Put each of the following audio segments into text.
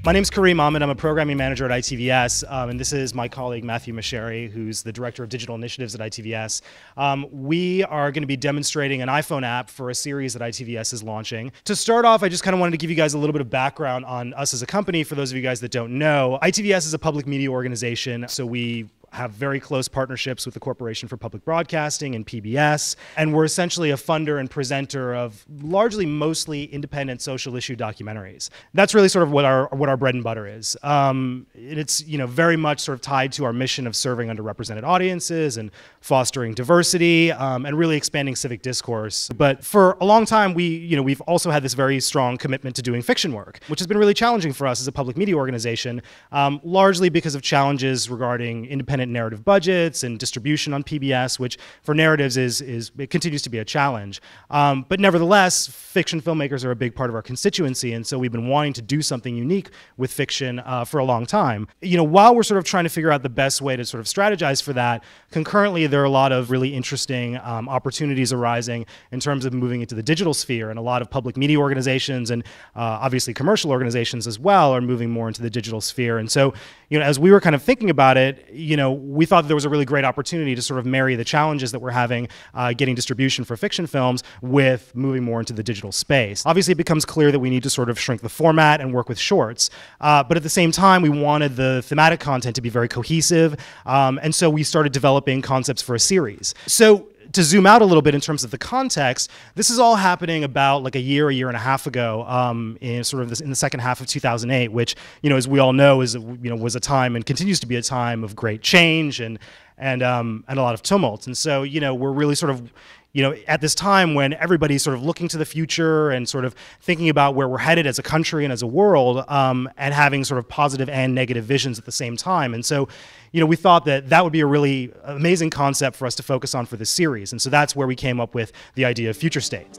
My name's Karim. I'm a programming manager at ITVS, and this is my colleague Matthew Meschery, who's the director of digital initiatives at ITVS. We are going to be demonstrating an iPhone app for a series that ITVS is launching. To start off, I just kind of wanted to give you guys a little bit of background on us as a company. For those of you guys that don't know, ITVS is a public media organization, so we have very close partnerships with the Corporation for Public Broadcasting and PBS, and we're essentially a funder and presenter of mostly independent social issue documentaries. That's really sort of what our bread and butter is. It's very much sort of tied to our mission of serving underrepresented audiences and fostering diversity and really expanding civic discourse. But for a long time, we've also had this very strong commitment to doing fiction work, which has been really challenging for us as a public media organization, largely because of challenges regarding independent narrative budgets and distribution on PBS, which for narratives it continues to be a challenge. But nevertheless, fiction filmmakers are a big part of our constituency, and so we've been wanting to do something unique with fiction for a long time. While we're sort of trying to figure out the best way to sort of strategize for that, concurrently there are a lot of really interesting opportunities arising in terms of moving into the digital sphere, and a lot of public media organizations and obviously commercial organizations as well are moving more into the digital sphere. And so, as we were kind of thinking about it, we thought that there was a really great opportunity to sort of marry the challenges that we're having getting distribution for fiction films with moving more into the digital space. Obviously, it becomes clear that we need to sort of shrink the format and work with shorts, but at the same time, we wanted the thematic content to be very cohesive, and so we started developing concepts for a series. So, to zoom out a little bit in terms of the context, this is all happening about like a year and a half ago, in the second half of 2008, which, as we all know, was a time and continues to be a time of great change and a lot of tumult. And so, we're really sort of, at this time when everybody's sort of looking to the future and sort of thinking about where we're headed as a country and as a world, and having sort of positive and negative visions at the same time. And so, we thought that would be a really amazing concept for us to focus on for this series. And so that's where we came up with the idea of FutureStates.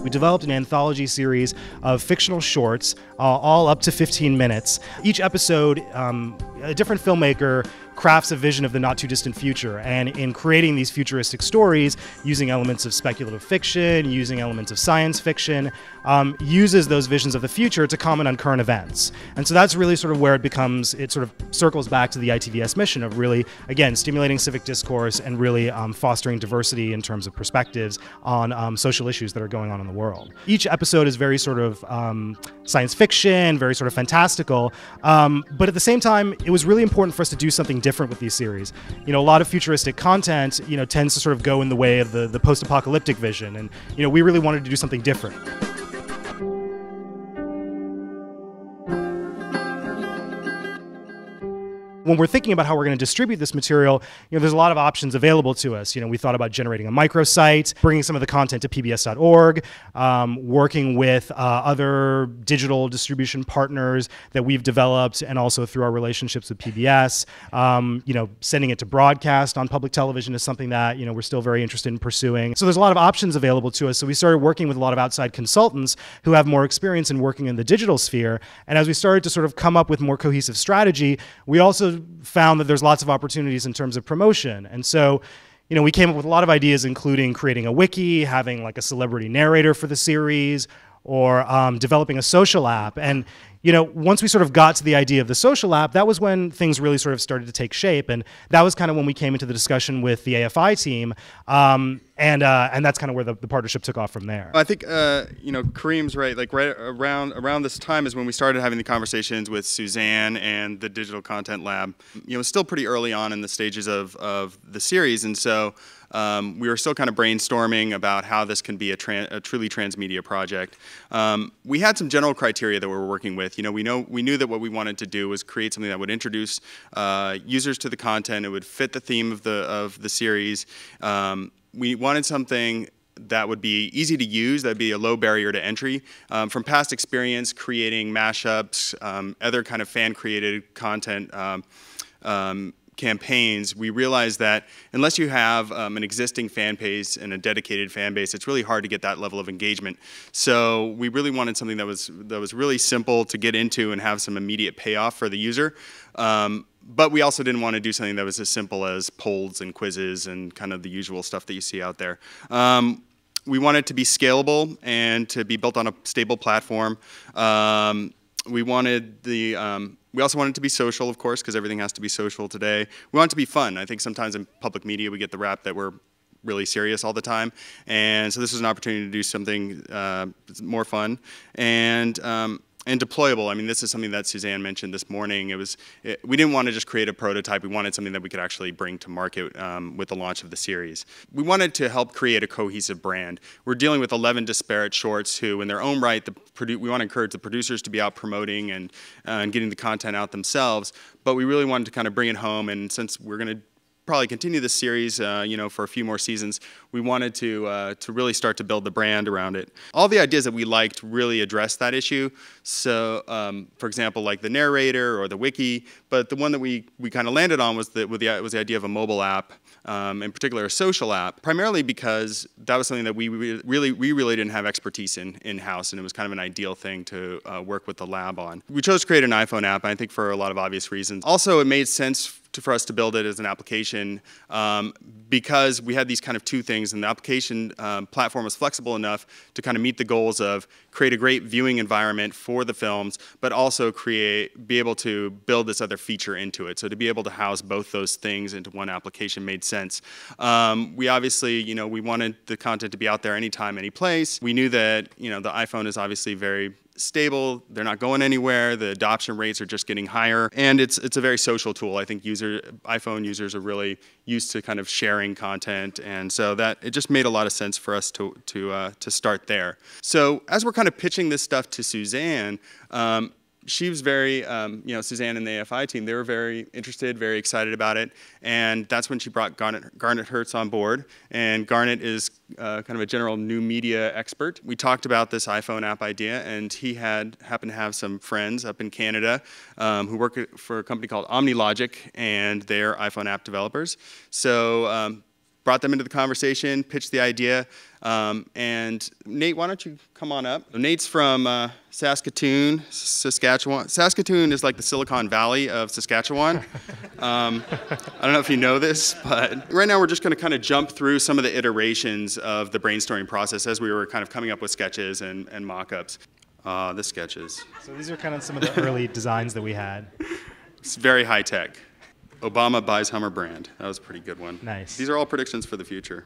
We developed an anthology series of fictional shorts, all up to 15 minutes. Each episode, a different filmmaker crafts a vision of the not-too-distant future, and in creating these futuristic stories, using elements of speculative fiction, using elements of science fiction, uses those visions of the future to comment on current events. And so that's really sort of where it sort of circles back to the ITVS mission of really, again, stimulating civic discourse and really fostering diversity in terms of perspectives on social issues that are going on in the world. Each episode is very sort of science fiction, very sort of fantastical, but at the same time, it was really important for us to do something different with these series. A lot of futuristic content, tends to sort of go in the way of the post-apocalyptic vision, and we really wanted to do something different. When we're thinking about how we're going to distribute this material, there's a lot of options available to us. We thought about generating a microsite, bringing some of the content to pbs.org, working with other digital distribution partners that we've developed, and also through our relationships with PBS. Sending it to broadcast on public television is something that we're still very interested in pursuing. So there's a lot of options available to us. So we started working with a lot of outside consultants who have more experience in working in the digital sphere. And as we started to sort of come up with more cohesive strategy, we also found that there's lots of opportunities in terms of promotion. And so, we came up with a lot of ideas, including creating a wiki, having like a celebrity narrator for the series, or developing a social app. And once we sort of got to the idea of the social app, that was when things really sort of started to take shape, and that was kind of when we came into the discussion with the AFI team, and that's kind of where the partnership took off from there. I think Karim's right. Like right around this time is when we started having the conversations with Suzanne and the Digital Content Lab. It's still pretty early on in the stages of the series, and so we were still kind of brainstorming about how this can be a truly transmedia project. We had some general criteria that we were working with. We knew that what we wanted to do was create something that would introduce users to the content. It would fit the theme of the series. We wanted something that would be easy to use, that would be a low barrier to entry. From past experience creating mashups, other kind of fan-created content, campaigns, we realized that unless you have an existing fan base and a dedicated fan base, it's really hard to get that level of engagement. So we really wanted something that was really simple to get into and have some immediate payoff for the user. But we also didn't want to do something that was as simple as polls and quizzes and kind of the usual stuff that you see out there. We want it to be scalable and to be built on a stable platform. We also want it to be social, of course, because everything has to be social today. We want it to be fun. I think sometimes in public media we get the rap that we're really serious all the time. And so this is an opportunity to do something more fun and deployable. I mean, this is something that Suzanne mentioned this morning. We didn't want to just create a prototype. We wanted something that we could actually bring to market with the launch of the series. We wanted to help create a cohesive brand. We're dealing with 11 disparate shorts who, in their own right, we want to encourage the producers to be out promoting and getting the content out themselves. But we really wanted to kind of bring it home. And since we're going to probably continue this series, for a few more seasons, we wanted to really start to build the brand around it. All the ideas that we liked really addressed that issue. So, for example, like the narrator or the wiki, but the one that we kind of landed on was the idea of a mobile app, in particular a social app, primarily because that was something that we really didn't have expertise in-house, and it was kind of an ideal thing to work with the lab on. We chose to create an iPhone app, I think for a lot of obvious reasons. Also, it made sense for us to build it as an application because we had these kind of two things, and the application platform was flexible enough to kind of meet the goals of create a great viewing environment for the films, but also be able to build this other feature into it. So to be able to house both those things into one application made sense. We obviously, we wanted the content to be out there anytime, any place. We knew that, the iPhone is obviously very stable, they're not going anywhere, the adoption rates are just getting higher, and it's a very social tool. I think iPhone users are really used to kind of sharing content, and so that it just made a lot of sense for us to start there. So as we're kind of pitching this stuff to Suzanne, she was very, Suzanne and the AFI team, they were very interested, very excited about it, and that's when she brought Garnet Hertz on board, and Garnet is kind of a general new media expert. We talked about this iPhone app idea, and he happened to have some friends up in Canada who work for a company called OmniLogic, and they're iPhone app developers. So brought them into the conversation, pitched the idea, and Nate, why don't you come on up? Nate's from Saskatoon, Saskatchewan. Saskatoon is like the Silicon Valley of Saskatchewan. I don't know if you know this, but right now we're just going to kind of jump through some of the iterations of the brainstorming process as we were kind of coming up with sketches and mock-ups. The sketches. So these are kind of some of the early designs that we had. It's very high-tech. Obama buys Hummer brand. That was a pretty good one. Nice. These are all predictions for the future.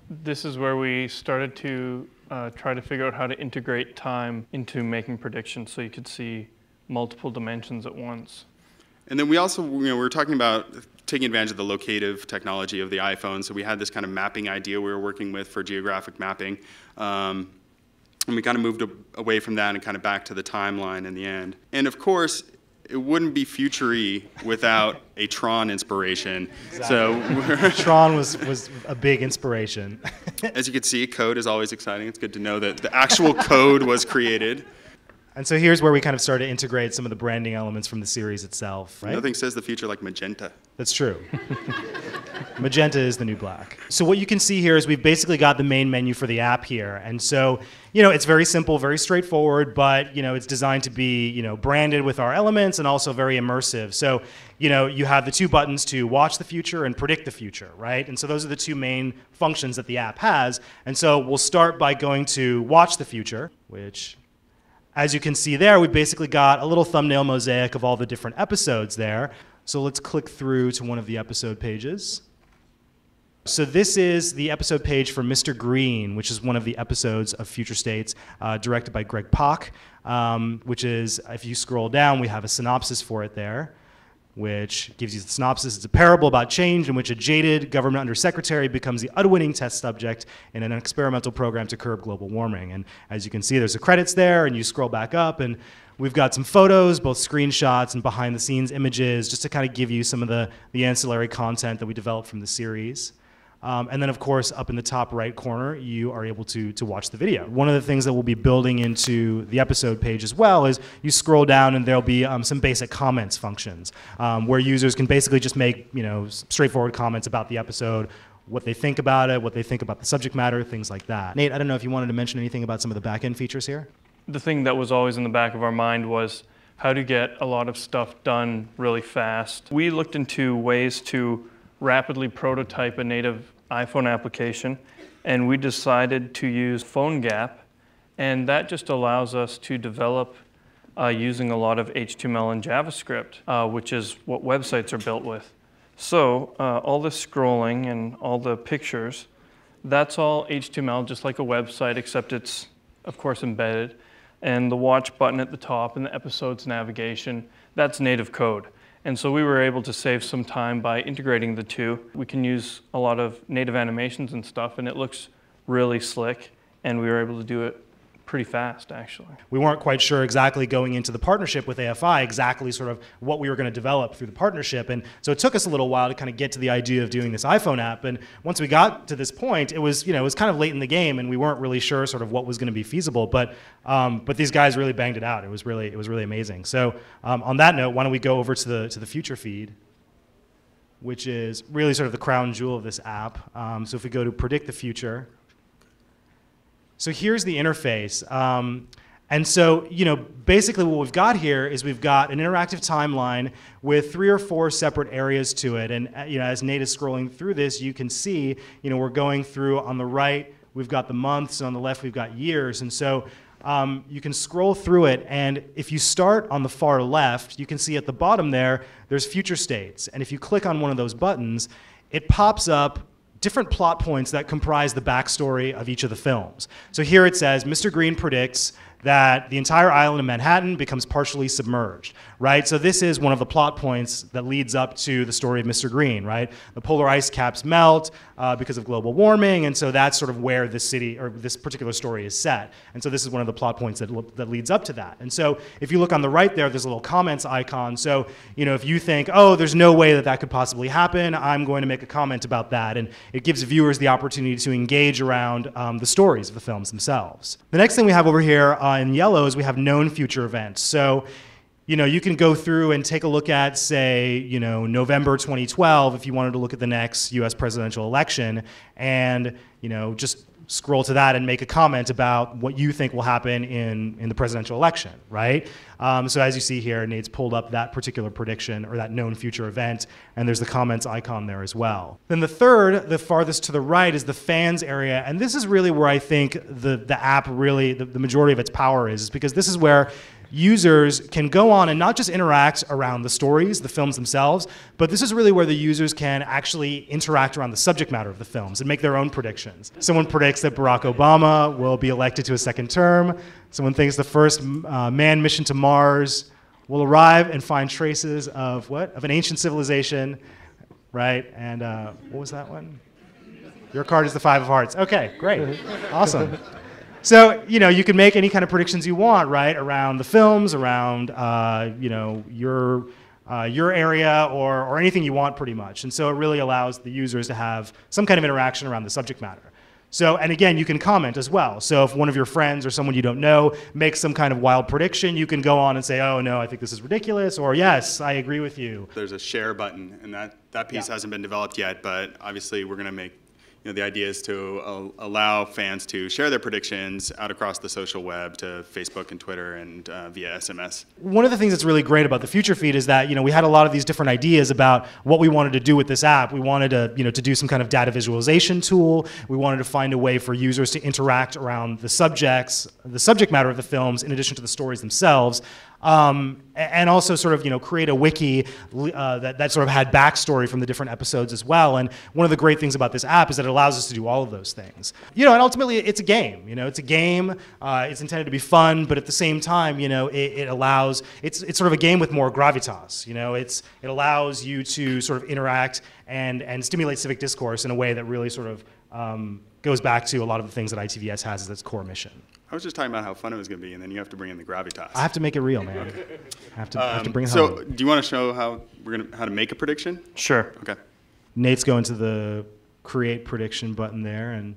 This is where we started to try to figure out how to integrate time into making predictions so you could see multiple dimensions at once. And then we also, we were talking about taking advantage of the locative technology of the iPhone. So we had this kind of mapping idea we were working with for geographic mapping. And we kind of moved away from that and kind of back to the timeline in the end. And of course, it wouldn't be Future-y without a Tron inspiration. Exactly. So Tron was a big inspiration. As you can see, code is always exciting. It's good to know that the actual code was created. And so here's where we kind of start to integrate some of the branding elements from the series itself, right? Nothing says the future like magenta. That's true. Magenta is the new black. So what you can see here is we've basically got the main menu for the app here. And so, it's very simple, very straightforward, but, it's designed to be, branded with our elements and also very immersive. So, you have the two buttons to watch the future and predict the future, right? And so those are the two main functions that the app has. And so we'll start by going to watch the future, which, as you can see there, we basically got a little thumbnail mosaic of all the different episodes there. So let's click through to one of the episode pages. So this is the episode page for Mr. Green, which is one of the episodes of FutureStates, directed by Greg Pak, which is, if you scroll down, we have a synopsis for it there, which gives you the synopsis. It's a parable about change in which a jaded government undersecretary becomes the unwitting test subject in an experimental program to curb global warming. And as you can see, there's the credits there, and you scroll back up, and we've got some photos, both screenshots and behind-the-scenes images, just to kind of give you some of the ancillary content that we developed from the series. And then, of course, up in the top right corner, you are able to watch the video. One of the things that we'll be building into the episode page as well is you scroll down and there'll be some basic comments functions where users can basically just make straightforward comments about the episode, what they think about it, what they think about the subject matter, things like that. Nate, I don't know if you wanted to mention anything about some of the back-end features here? The thing that was always in the back of our mind was how to get a lot of stuff done really fast. We looked into ways to rapidly prototype a native iPhone application, and we decided to use PhoneGap, and that just allows us to develop using a lot of HTML and JavaScript, which is what websites are built with. So all the scrolling and all the pictures, that's all HTML, just like a website, except it's, of course, embedded. And the watch button at the top and the episodes navigation, that's native code. And so we were able to save some time by integrating the two. We can use a lot of native animations and stuff, and it looks really slick, and we were able to do it pretty fast, actually. We weren't quite sure exactly going into the partnership with AFI exactly sort of what we were going to develop through the partnership, and so it took us a little while to kind of get to the idea of doing this iPhone app. And once we got to this point, it was it was kind of late in the game, and we weren't really sure sort of what was going to be feasible. But these guys really banged it out. It was really amazing. So on that note, why don't we go over to the FutureFeed, which is really sort of the crown jewel of this app. So if we go to predict the future. So here's the interface. And so, basically what we've got here is we've got an interactive timeline with 3 or 4 separate areas to it. And as Nate is scrolling through this, you can see, we're going through on the right, we've got the months, and on the left, we've got years. And so you can scroll through it, and if you start on the far left, you can see at the bottom there's FutureStates. And if you click on one of those buttons, it pops up different plot points that comprise the backstory of each of the films. So here it says, Mr. Green predicts that the entire island of Manhattan becomes partially submerged, right? So this is one of the plot points that leads up to the story of Mr. Green, right? The polar ice caps melt because of global warming, and so that's sort of where this city, or this particular story is set. And so this is one of the plot points that leads up to that. And so if you look on the right there's a little comments icon. So, if you think, oh, there's no way that could possibly happen, I'm going to make a comment about that. And it gives viewers the opportunity to engage around the stories of the films themselves. The next thing we have over here in yellow is we have known future events. So, you can go through and take a look at, say, November 2012, if you wanted to look at the next US presidential election, and, just scroll to that and make a comment about what you think will happen in the presidential election, right? So as you see here, Nate's pulled up that particular prediction or that known future event, and there's the comments icon there as well. Then the third, the farthest to the right, is the fans area, and this is really where I think the app really, the majority of its power is because this is where users can go on and not just interact around the stories, the films themselves, but this is really where the users can actually interact around the subject matter of the films and make their own predictions. Someone predicts that Barack Obama will be elected to a second term. Someone thinks the first manned mission to Mars will arrive and find traces of what? Of an ancient civilization, right? And what was that one? Your card is the 5 of hearts. Okay, great, awesome. So, you can make any kind of predictions you want, right, around the films, around, your area or anything you want pretty much. And so it really allows the users to have some kind of interaction around the subject matter. So, and again, you can comment as well. So if one of your friends or someone you don't know makes some kind of wild prediction, you can go on and say, oh, no, I think this is ridiculous, or yes, I agree with you. There's a share button, and that piece hasn't been developed yet, but obviously we're going to make the idea is to allow fans to share their predictions out across the social web to Facebook and Twitter and via SMS. One of the things that's really great about the FutureFeed is that we had a lot of these different ideas about what we wanted to do with this app. We wanted to to do some kind of data visualization tool. We wanted to find a way for users to interact around the subject matter of the films in addition to the stories themselves. And also sort of create a wiki that sort of had backstory from the different episodes as well. And one of the great things about this app is that it allows us to do all of those things. And ultimately it's a game. It's a game. It's intended to be fun, but at the same time, it allows. It's sort of a game with more gravitas. It allows you to sort of interact and stimulate civic discourse in a way that really sort of goes back to a lot of the things that ITVS has as its core mission. I was just talking about how fun it was going to be, and then you have to bring in the gravitas. I have to make it real, man. I have to bring it home. So, do you want to show how to make a prediction? Sure. Okay. Nate's going to the create prediction button there, and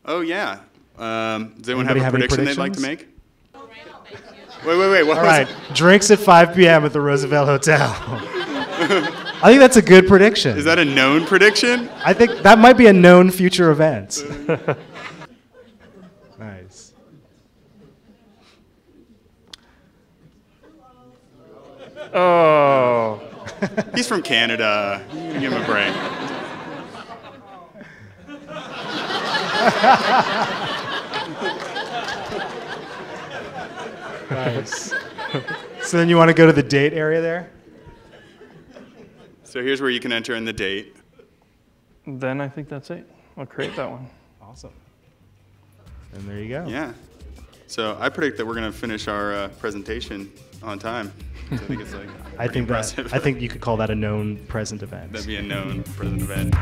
oh yeah. Does anyone Anybody have a have any prediction they'd like to predictions? make? Wait. What all was right, it? drinks at 5 p.m. at the Roosevelt Hotel. I think that's a good prediction. Is that a known prediction? I think that might be a known future event. Nice. Oh. He's from Canada. Give him a break. Nice. So then you want to go to the date area there? So here's where you can enter in the date. Then I think that's it. I'll create that one. Awesome. And there you go. Yeah. So I predict that we're going to finish our presentation on time. So I think it's like I think impressive. I think you could call that a known present event. That'd be a known present event.